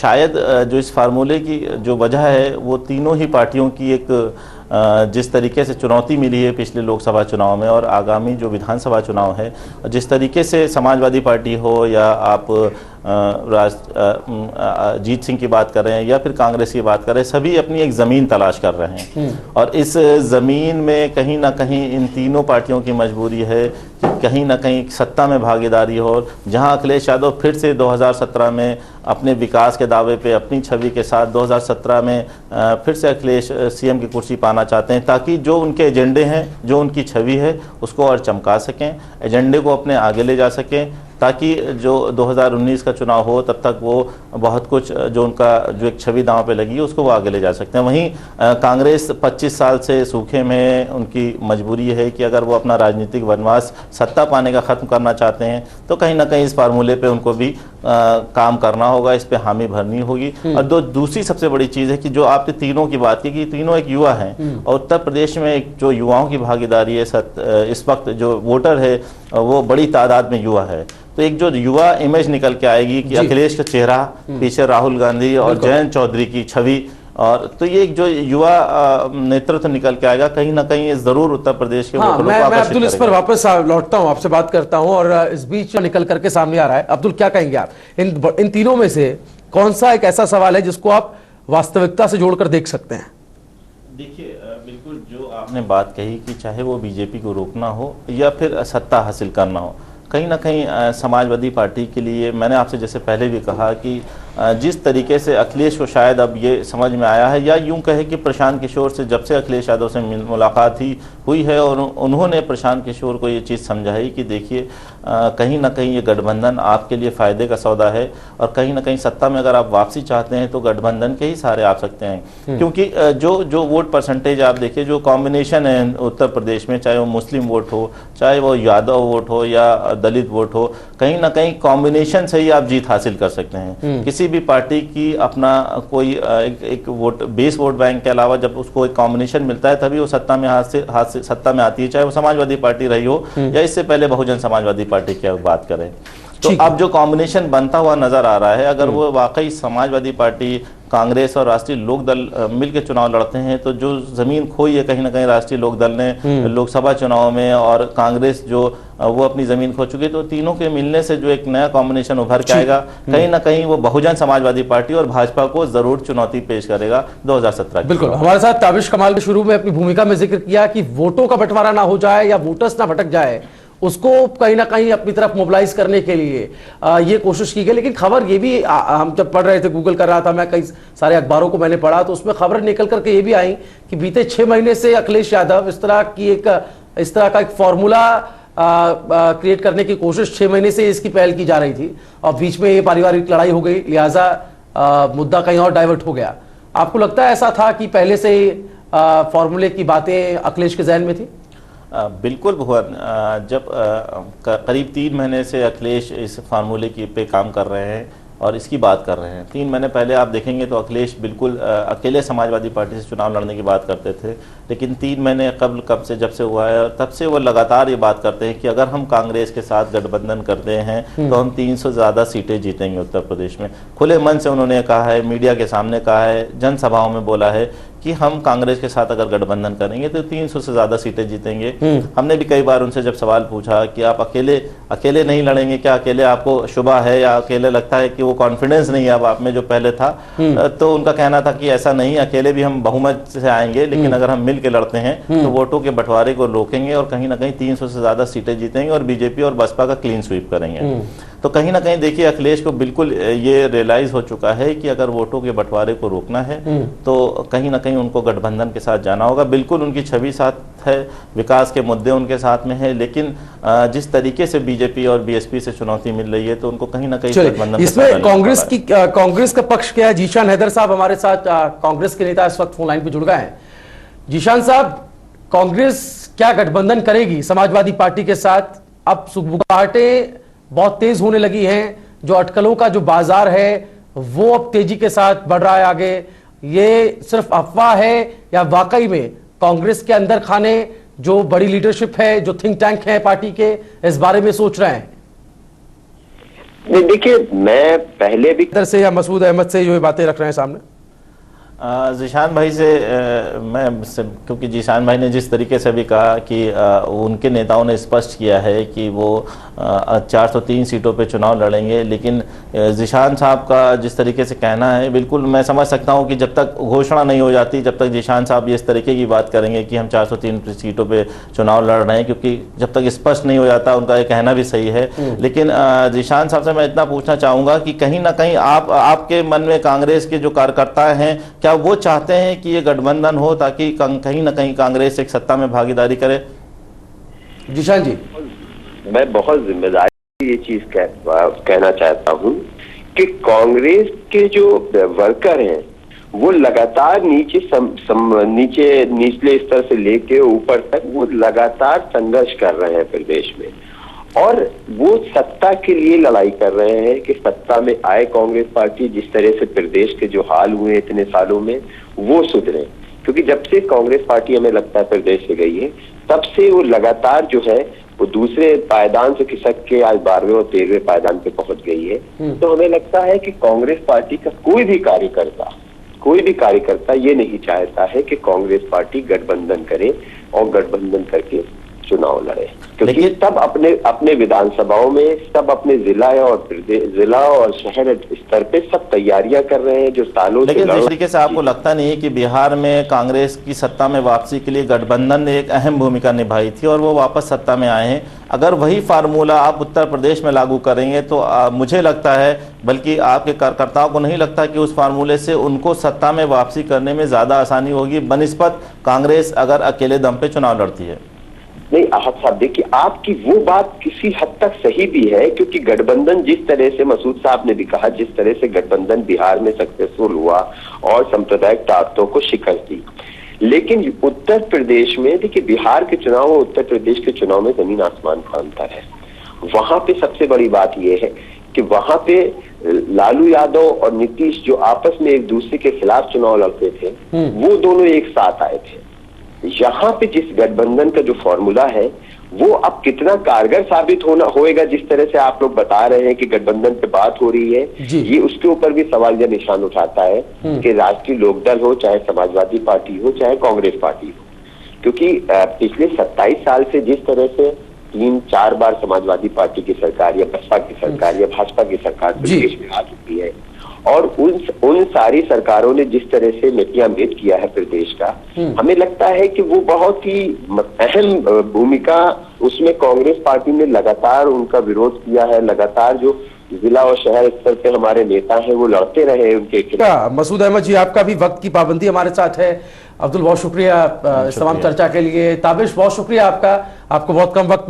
शायद जो इस फार्मूले की जो वजह है वो तीनों ही पार्टियों की एक जिस तरीके से चुनौती मिली है पिछले लोकसभा चुनाव में और आगामी जो विधानसभा चुनाव है, जिस तरीके से समाजवादी पार्टी हो या आप जीत सिंह की बात कर रहे हैं या फिर कांग्रेस की बात कर रहे हैं, सभी अपनी एक ज़मीन तलाश कर रहे हैं। और इस ज़मीन में कहीं ना कहीं इन तीनों पार्टियों की मजबूरी है कि कहीं ना कहीं सत्ता में भागीदारी हो। जहां अखिलेश यादव फिर से 2017 में अपने विकास के दावे पे अपनी छवि के साथ 2017 में फिर से अखिलेश सीएम की कुर्सी पाना चाहते हैं, ताकि जो उनके एजेंडे हैं, जो उनकी छवि है, उसको और चमका सकें, एजेंडे को अपने आगे ले जा सकें, ताकि जो 2019 का चुनाव हो तब तक वो बहुत कुछ जो उनका जो एक छवि दांव पे लगी है उसको वो आगे ले जा सकते हैं। वहीं कांग्रेस 25 साल से सूखे में, उनकी मजबूरी है कि अगर वो अपना राजनीतिक वनवास सत्ता पाने का ख़त्म करना चाहते हैं तो कहीं ना कहीं इस फार्मूले पे उनको भी काम करना होगा, इस पे हामी भरनी होगी। और दूसरी सबसे बड़ी चीज़ है कि जो आपने तीनों की बात की कि तीनों एक युवा हैं और उत्तर प्रदेश में एक जो युवाओं की भागीदारी है, इस वक्त जो वोटर है वो बड़ी तादाद में युवा है। तो एक जो युवा इमेज निकल के आएगी कि अखिलेश का चेहरा, पीछे राहुल गांधी और जयंत चौधरी की छवि, और तो ये एक जो युवा नेतृत्व निकल के आएगा, कहीं ना कहीं जरूर उत्तर प्रदेश के वोटरों को आकर्षित करेगा। अब्दुल इस पर वापस लौटता हूं, आपसे बात करता हूं, और इस बीच निकल करके सामने आ रहा है। अब्दुल, क्या कहेंगे आप, इन तीनों में से कौन सा एक ऐसा सवाल है जिसको आप वास्तविकता से जोड़कर देख सकते हैं? देखिए, बिल्कुल जो आपने बात कही कि चाहे वो बीजेपी को रोकना हो या फिर सत्ता हासिल करना हो, कहीं ना कहीं समाजवादी पार्टी के लिए, मैंने आपसे जैसे पहले भी कहा कि जिस तरीके से अखिलेश को शायद अब ये समझ में आया है, या यूं कहे कि प्रशांत किशोर से जब से अखिलेश यादव से मुलाकात हुई है और उन्होंने प्रशांत किशोर को ये चीज़ समझाई कि देखिए कहीं ना कहीं ये गठबंधन आपके लिए फ़ायदे का सौदा है और कहीं ना कहीं सत्ता में अगर आप वापसी चाहते हैं तो गठबंधन के ही सहारे आ सकते हैं। क्योंकि जो वोट परसेंटेज आप देखिए, जो कॉम्बिनेशन है उत्तर प्रदेश में, चाहे वो मुस्लिम वोट हो, चाहे वो यादव वोट हो या दलित वोट हो, कहीं ना कहीं कॉम्बिनेशन से ही आप जीत हासिल कर सकते हैं। किसी भी पार्टी की अपना कोई एक वोट, बेस वोट बैंक के अलावा जब उसको एक कॉम्बिनेशन मिलता है तभी वो सत्ता में हाथ से सत्ता में आती है, चाहे वो समाजवादी पार्टी रही हो या इससे पहले बहुजन समाजवादी पार्टी की बात करें। तो अब जो कॉम्बिनेशन बनता हुआ नजर आ रहा है, अगर वो वाकई समाजवादी पार्टी, कांग्रेस और राष्ट्रीय लोकदल मिलकर चुनाव लड़ते हैं तो जो जमीन खोई है कहीं ना कहीं राष्ट्रीय लोकदल ने लोकसभा चुनाव में, और कांग्रेस जो वो अपनी जमीन खो चुकी है, तो तीनों के मिलने से जो एक नया कॉम्बिनेशन उभर के आएगा, कहीं ना कहीं वो बहुजन समाजवादी पार्टी और भाजपा को जरूर चुनौती पेश करेगा 2017। बिल्कुल, हमारे साथ ताबिश कमाल ने शुरू में अपनी भूमिका में जिक्र किया कि वोटों का बंटवारा ना हो जाए या वोटर्स ना भटक जाए, उसको कहीं ना कहीं अपनी तरफ मोबिलाइज करने के लिए ये कोशिश की गई। लेकिन खबर ये भी हम जब पढ़ रहे थे, गूगल कर रहा था मैं, कई सारे अखबारों को मैंने पढ़ा, तो उसमें खबर निकल करके ये भी आई कि बीते 6 महीने से अखिलेश यादव इस तरह का एक फॉर्मूला क्रिएट करने की कोशिश 6 महीने से इसकी पहल की जा रही थी, और बीच में ये पारिवारिक लड़ाई हो गई, लिहाजा मुद्दा कहीं और डाइवर्ट हो गया। आपको लगता है ऐसा था कि पहले से फॉर्मूले की बातें अखिलेश के जहन में थी? बिल्कुल भुवन, जब करीब 3 महीने से अखिलेश इस फार्मूले की पे काम कर रहे हैं और इसकी बात कर रहे हैं। 3 महीने पहले आप देखेंगे तो अखिलेश बिल्कुल अकेले समाजवादी पार्टी से चुनाव लड़ने की बात करते थे, लेकिन 3 महीने कब से जब से हुआ है तब से वो लगातार ये बात करते हैं कि अगर हम कांग्रेस के साथ गठबंधन करते हैं तो हम 300 ज़्यादा सीटें जीतेंगे उत्तर प्रदेश में। खुले मन से उन्होंने कहा है, मीडिया के सामने कहा है, जनसभाओं में बोला है कि हम कांग्रेस के साथ अगर गठबंधन करेंगे तो 300 से ज्यादा सीटें जीतेंगे। हमने भी कई बार उनसे जब सवाल पूछा कि आप अकेले नहीं लड़ेंगे क्या, अकेले आपको शुबा है या अकेले लगता है कि वो कॉन्फिडेंस नहीं है अब आप में जो पहले था, तो उनका कहना था कि ऐसा नहीं, अकेले भी हम बहुमत से आएंगे, लेकिन अगर हम मिल के लड़ते हैं तो वोटों के बंटवारे को रोकेंगे और कहीं ना कहीं 300 से ज्यादा सीटें जीतेंगे और बीजेपी और बसपा का क्लीन स्वीप करेंगे। तो कहीं ना कहीं देखिए अखिलेश को बिल्कुल ये रियलाइज हो चुका है कि अगर वोटों के बंटवारे को रोकना है तो कहीं ना कहीं उनको गठबंधन के साथ जाना होगा। बिल्कुल उनकी छवि साथ है, विकास के मुद्दे उनके साथ में है, लेकिन जिस तरीके से बीजेपी और बीएसपी से चुनौती मिल रही है तो उनको कहीं ना कहीं गठबंधन। इसमें कांग्रेस का पक्ष क्या है? जीशान हैदर साहब हमारे साथ कांग्रेस के नेता इस वक्त फोन लाइन पे जुड़ गए हैं। जीशान साहब, कांग्रेस क्या गठबंधन करेगी समाजवादी पार्टी के साथ? अब सुगबुगाहटें बहुत तेज होने लगी हैं, जो अटकलों का जो बाजार है वो अब तेजी के साथ बढ़ रहा है आगे। ये सिर्फ अफवाह है या वाकई में कांग्रेस के अंदर खाने जो बड़ी लीडरशिप है, जो थिंक टैंक है पार्टी के, इस बारे में सोच रहे हैं? देखिए, मैं पहले भी इधर से या मसूद अहमद से जो ये बातें रख रहे हैं सामने? जीशान भाई से क्योंकि जीशान भाई ने जिस तरीके से भी कहा कि उनके नेताओं ने स्पष्ट किया है कि वो 403 सीटों पे चुनाव लड़ेंगे, लेकिन जीशान साहब का जिस तरीके से कहना है, बिल्कुल मैं समझ सकता हूं कि जब तक घोषणा नहीं हो जाती, जब तक जीशान साहब ये इस तरीके की बात करेंगे कि हम 403 सीटों पे चुनाव लड़ रहे हैं, क्योंकि जब तक स्पष्ट नहीं हो जाता, उनका ये कहना भी सही है। लेकिन जीशान साहब से मैं इतना पूछना चाहूंगा कि कहीं ना कहीं आपके मन में कांग्रेस के जो कार्यकर्ता हैं, क्या वो चाहते हैं कि ये गठबंधन हो ताकि कहीं ना कहीं कांग्रेस एक सत्ता में भागीदारी करे? जीशान जी, मैं बहुत जिम्मेदारी ये चीज कहना चाहता हूं कि कांग्रेस के जो वर्कर हैं वो लगातार निचले स्तर से लेके ऊपर तक वो लगातार संघर्ष कर रहे हैं प्रदेश में, और वो सत्ता के लिए लड़ाई कर रहे हैं कि सत्ता में आए कांग्रेस पार्टी। जिस तरह से प्रदेश के जो हाल हुए इतने सालों में वो सुधरे, क्योंकि जब से कांग्रेस पार्टी हमें लगता है प्रदेश से गई है, तब से वो लगातार जो है वो दूसरे पायदान से खिसक के आज 12वें और 13वें पायदान पे पहुंच गई है। तो हमें लगता है कि कांग्रेस पार्टी का कोई भी कार्यकर्ता ये नहीं चाहता है कि कांग्रेस पार्टी गठबंधन करे और गठबंधन करके चुनाव लड़े, क्योंकि तब अपने विधानसभाओं में, सब अपने जिला और शहर स्तर पे सब तैयारियां कर रहे हैं जो सालों से। लेकिन इस तरीके से आपको लगता नहीं है कि बिहार में कांग्रेस की सत्ता में वापसी के लिए गठबंधन ने एक अहम भूमिका निभाई थी और वो वापस सत्ता में आए हैं? अगर वही फार्मूला आप उत्तर प्रदेश में लागू करेंगे तो मुझे लगता है, बल्कि आपके कार्यकर्ताओं को नहीं लगता कि उस फार्मूले से उनको सत्ता में वापसी करने में ज्यादा आसानी होगी बनिस्बत कांग्रेस अगर अकेले दम पे चुनाव लड़ती है? नहीं आहत साहब, देखिए आपकी वो बात किसी हद तक सही भी है, क्योंकि गठबंधन जिस तरह से, मसूद साहब ने भी कहा, जिस तरह से गठबंधन बिहार में सक्सेसफुल हुआ और सांप्रदायिक ताकतों को शिकस्त दी, लेकिन उत्तर प्रदेश में देखिए बिहार के चुनाव और उत्तर प्रदेश के चुनाव में जमीन आसमान का अंतर है। वहां पे सबसे बड़ी बात यह है कि वहां पे लालू यादव और नीतीश जो आपस में एक दूसरे के खिलाफ चुनाव लड़ते थे, वो दोनों एक साथ आए थे। यहाँ पे जिस गठबंधन का जो फॉर्मूला है वो अब कितना कारगर साबित होएगा, जिस तरह से आप लोग बता रहे हैं कि गठबंधन पे बात हो रही है, ये उसके ऊपर भी सवाल या निशान उठाता है कि राष्ट्रीय लोकदल हो, चाहे समाजवादी पार्टी हो, चाहे कांग्रेस पार्टी हो, क्योंकि पिछले 27 साल से जिस तरह से 3-4 बार समाजवादी पार्टी की सरकार या बसपा की सरकार या भाजपा की सरकार प्रदेश में आ चुकी है, और उन सारी सरकारों ने जिस तरह से मितियामेट किया है प्रदेश का, हमें लगता है कि वो बहुत ही अहम भूमिका उसमें कांग्रेस पार्टी ने लगातार उनका विरोध किया है। लगातार जो जिला और शहर स्तर पे हमारे नेता हैं वो लड़ते रहे उनके खिलाफ। मसूद अहमद जी, आपका भी वक्त की पाबंदी हमारे साथ है। अब्दुल, बहुत शुक्रिया इस तमाम चर्चा के लिए। ताबिश, बहुत शुक्रिया आपका, आपको बहुत कम वक्त